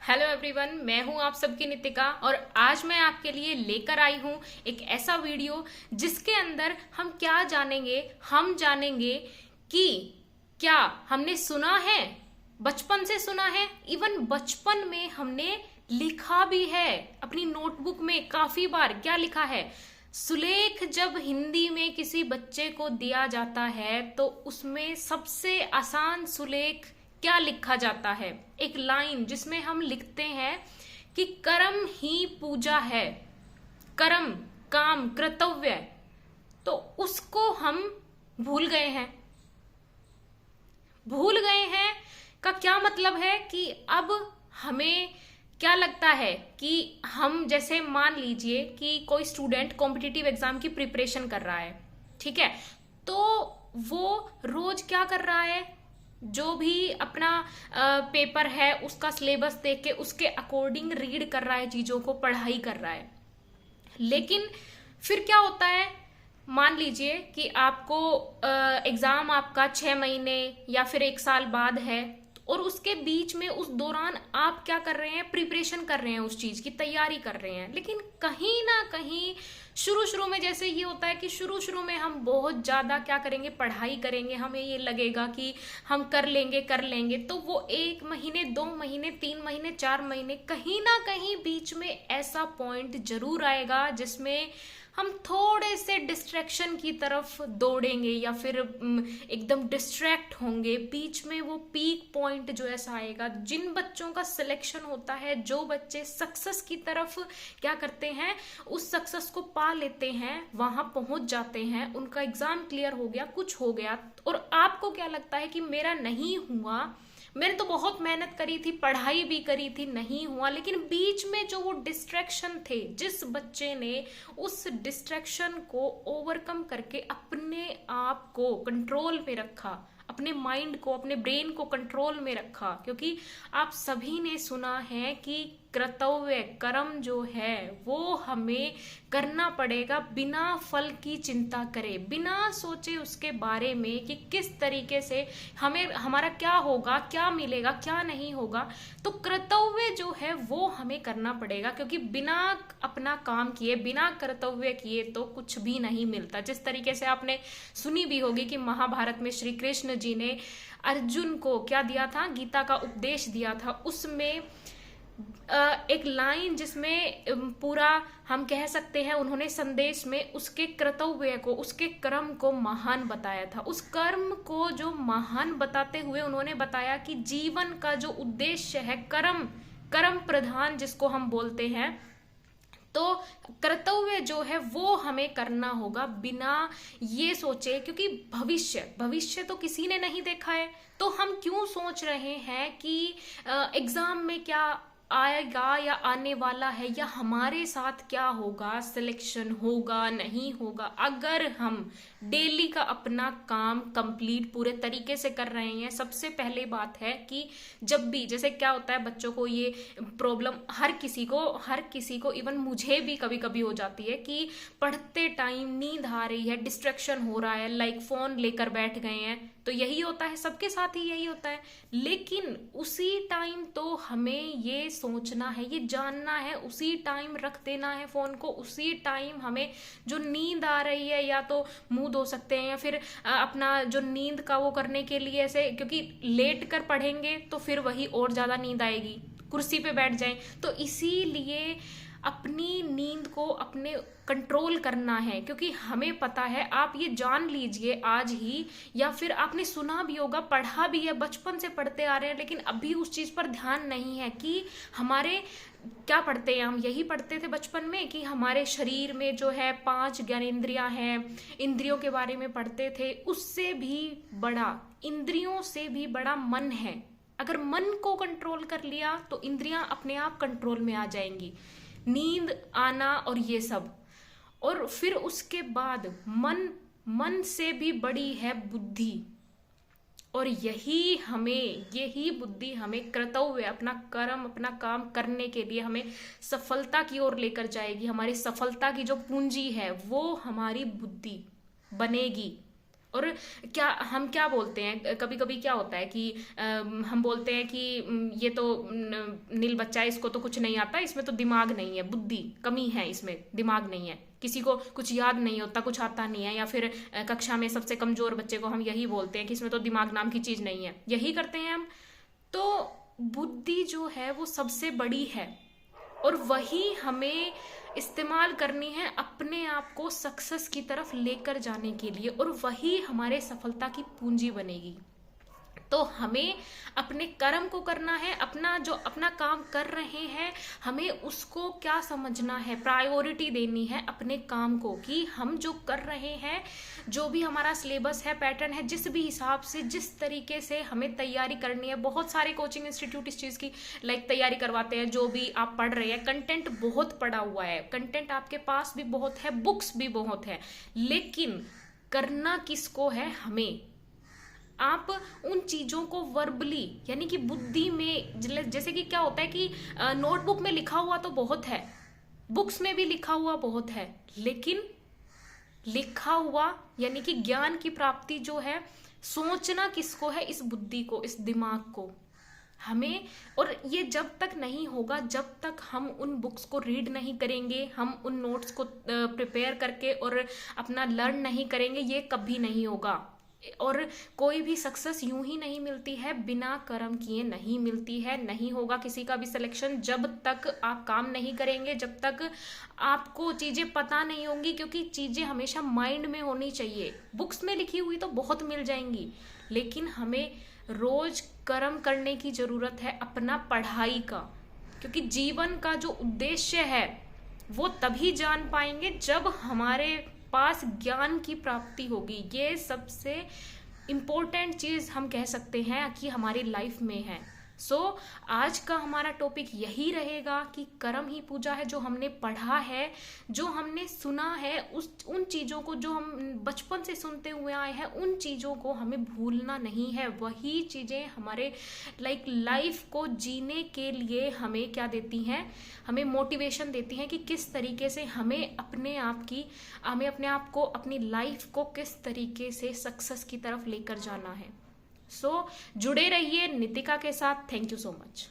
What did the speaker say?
Hello everyone, मैं हूं आप सबकी नितिका और आज मैं आपके लिए लेकर आई हूं एक ऐसा वीडियो जिसके अंदर हम क्या जानेंगे। हम जानेंगे कि क्या हमने सुना है, बचपन से सुना है, इवन बचपन में हमने लिखा भी है अपनी नोटबुक में काफी बार। क्या लिखा है? सुलेख जब हिंदी में किसी बच्चे को दिया जाता है तो उसमें सबसे आसान सुलेख क्या लिखा जाता है? एक लाइन जिसमें हम लिखते हैं कि कर्म ही पूजा है, कर्म, काम, कर्तव्य। तो उसको हम भूल गए हैं। भूल गए हैं का क्या मतलब है कि अब हमें क्या लगता है कि हम, जैसे मान लीजिए कि कोई स्टूडेंट कॉम्पिटिटिव एग्जाम की प्रिपरेशन कर रहा है, ठीक है, तो वो रोज क्या कर रहा है, जो भी अपना पेपर है उसका सिलेबस देख के उसके अकॉर्डिंग रीड कर रहा है, चीजों को पढ़ाई कर रहा है। लेकिन फिर क्या होता है, मान लीजिए कि आपको एग्जाम आपका 6 महीने या फिर 1 साल बाद है और उसके बीच में, उस दौरान आप क्या कर रहे हैं, प्रिपरेशन कर रहे हैं, उस चीज की तैयारी कर रहे हैं। लेकिन कहीं ना कहीं शुरू शुरू में जैसे ये होता है कि शुरू शुरू में हम बहुत ज्यादा क्या करेंगे, पढ़ाई करेंगे, हमें ये लगेगा कि हम कर लेंगे। तो वो 1 महीने, 2 महीने, 3 महीने, 4 महीने, कहीं ना कहीं बीच में ऐसा पॉइंट जरूर आएगा जिसमें हम थोड़े से डिस्ट्रैक्शन की तरफ दौड़ेंगे या फिर एकदम डिस्ट्रैक्ट होंगे। बीच में वो पीक पॉइंट जो ऐसा आएगा, जिन बच्चों का सिलेक्शन होता है, जो बच्चे सक्सेस की तरफ क्या करते हैं, उस सक्सेस को पा लेते हैं, वहां पहुंच जाते हैं, उनका एग्जाम क्लियर हो गया, कुछ हो गया, और आपको क्या लगता है कि मेरा नहीं हुआ, मैंने तो बहुत मेहनत करी थी, पढ़ाई भी करी थी, नहीं हुआ। लेकिन बीच में जो वो डिस्ट्रैक्शन थे, जिस बच्चे ने उस डिस्ट्रैक्शन को ओवरकम करके अपने आप को कंट्रोल में रखा, अपने माइंड को, अपने ब्रेन को कंट्रोल में रखा, क्योंकि आप सभी ने सुना है कि कर्तव्य, कर्म जो है वो हमें करना पड़ेगा बिना फल की चिंता करे, बिना सोचे उसके बारे में कि किस तरीके से हमें, हमारा क्या होगा, क्या मिलेगा, क्या नहीं होगा। तो कर्तव्य जो है वो हमें करना पड़ेगा, क्योंकि बिना अपना काम किए, बिना कर्तव्य किए तो कुछ भी नहीं मिलता। जिस तरीके से आपने सुनी भी होगी कि महाभारत में श्री कृष्ण जी ने अर्जुन को क्या दिया था, गीता का उपदेश दिया था। उसमें एक लाइन जिसमें पूरा हम कह सकते हैं उन्होंने संदेश में उसके कर्तव्य को, उसके कर्म को महान बताया था। उस कर्म को जो महान बताते हुए उन्होंने बताया कि जीवन का जो उद्देश्य है, कर्म, कर्म प्रधान जिसको हम बोलते हैं, तो कर्तव्य जो है वो हमें करना होगा बिना ये सोचे, क्योंकि भविष्य, भविष्य तो किसी ने नहीं देखा है। तो हम क्यों सोच रहे हैं कि एग्जाम में क्या आएगा या आने वाला है, या हमारे साथ क्या होगा, सिलेक्शन होगा नहीं होगा। अगर हम डेली का अपना काम कंप्लीट पूरे तरीके से कर रहे हैं, सबसे पहले बात है कि जब भी, जैसे क्या होता है, बच्चों को ये प्रॉब्लम हर किसी को इवन मुझे भी कभी कभी हो जाती है कि पढ़ते टाइम नींद आ रही है, डिस्ट्रैक्शन हो रहा है, लाइक फोन लेकर बैठ गए हैं। तो यही होता है, सबके साथ ही यही होता है। लेकिन उसी टाइम तो हमें ये सोचना है, ये जानना है, उसी टाइम रख देना है फोन को, उसी टाइम हमें जो नींद आ रही है, या तो मुंह धो सकते हैं या फिर अपना जो नींद का वो करने के लिए ऐसे, क्योंकि लेट कर पढ़ेंगे तो फिर वही और ज्यादा नींद आएगी, कुर्सी पे बैठ जाएं। तो इसीलिए अपनी नींद को अपने कंट्रोल करना है, क्योंकि हमें पता है, आप ये जान लीजिए आज ही, या फिर आपने सुना भी होगा, पढ़ा भी है, बचपन से पढ़ते आ रहे हैं, लेकिन अभी उस चीज पर ध्यान नहीं है कि हमारे, क्या पढ़ते हैं हम, यही पढ़ते थे बचपन में कि हमारे शरीर में जो है 5 ज्ञानेंद्रियां हैं, इंद्रियों के बारे में पढ़ते थे। उससे भी बड़ा, इंद्रियों से भी बड़ा मन है। अगर मन को कंट्रोल कर लिया तो इंद्रियां अपने आप कंट्रोल में आ जाएंगी, नींद आना और ये सब। और फिर उसके बाद मन से भी बड़ी है बुद्धि, और यही बुद्धि हमें कर्तव्य, अपना कर्म, अपना काम करने के लिए हमें सफलता की ओर लेकर जाएगी। हमारी सफलता की जो पूंजी है वो हमारी बुद्धि बनेगी। और हम क्या बोलते हैं, कभी कभी क्या होता है कि हम बोलते हैं कि ये तो नील बच्चा है, इसको तो कुछ नहीं आता, इसमें तो दिमाग नहीं है, बुद्धि कमी है, इसमें दिमाग नहीं है, किसी को कुछ याद नहीं होता, कुछ आता नहीं है, या फिर कक्षा में सबसे कमजोर बच्चे को हम यही बोलते हैं कि इसमें तो दिमाग नाम की चीज नहीं है, यही करते हैं हम। तो बुद्धि जो है वो सबसे बड़ी है, और वही हमें इस्तेमाल करनी है अपने आप को सक्सेस की तरफ लेकर जाने के लिए, और वही हमारे सफलता की पूंजी बनेगी। तो हमें अपने कर्म को करना है, अपना काम कर रहे हैं, हमें उसको क्या समझना है, प्रायोरिटी देनी है अपने काम को, कि हम जो कर रहे हैं, जो भी हमारा सिलेबस है, पैटर्न है, जिस भी हिसाब से, जिस तरीके से हमें तैयारी करनी है। बहुत सारे कोचिंग इंस्टीट्यूट इस चीज़ की तैयारी करवाते हैं, जो भी आप पढ़ रहे हैं, कंटेंट बहुत पड़ा हुआ है, कंटेंट आपके पास भी बहुत है, बुक्स भी बहुत है, लेकिन करना किसको है? हमें। आप उन चीजों को वर्बली, यानी कि बुद्धि में, जैसे कि क्या होता है कि नोटबुक में लिखा हुआ तो बहुत है, बुक्स में भी लिखा हुआ बहुत है, लेकिन लिखा हुआ यानी कि ज्ञान की प्राप्ति जो है, सोचना किसको है? इस बुद्धि को, इस दिमाग को हमें। और ये जब तक नहीं होगा, जब तक हम उन बुक्स को रीड नहीं करेंगे, हम उन नोट्स को प्रिपेयर करके और अपना लर्न नहीं करेंगे, ये कभी नहीं होगा। और कोई भी सक्सेस यूं ही नहीं मिलती है, बिना कर्म किए नहीं मिलती है, नहीं होगा किसी का भी सिलेक्शन जब तक आप काम नहीं करेंगे, जब तक आपको चीजें पता नहीं होंगी, क्योंकि चीजें हमेशा माइंड में होनी चाहिए। बुक्स में लिखी हुई तो बहुत मिल जाएंगी, लेकिन हमें रोज कर्म करने की जरूरत है, अपना पढ़ाई का, क्योंकि जीवन का जो उद्देश्य है वो तभी जान पाएंगे जब हमारे पास ज्ञान की प्राप्ति होगी। ये सबसे इम्पोर्टेंट चीज हम कह सकते हैं कि हमारी लाइफ में है। सो आज का हमारा टॉपिक यही रहेगा कि कर्म ही पूजा है। जो हमने पढ़ा है, जो हमने सुना है, उन चीजों को जो हम बचपन से सुनते हुए आए हैं, उन चीजों को हमें भूलना नहीं है। वही चीजें हमारे लाइफ को जीने के लिए हमें क्या देती हैं? हमें मोटिवेशन देती हैं कि किस तरीके से हमें अपने आप को, अपनी लाइफ को किस तरीके से सक्सेस की तरफ लेकर जाना है। सो जुड़े रहिए नितिका के साथ। Thank you so much.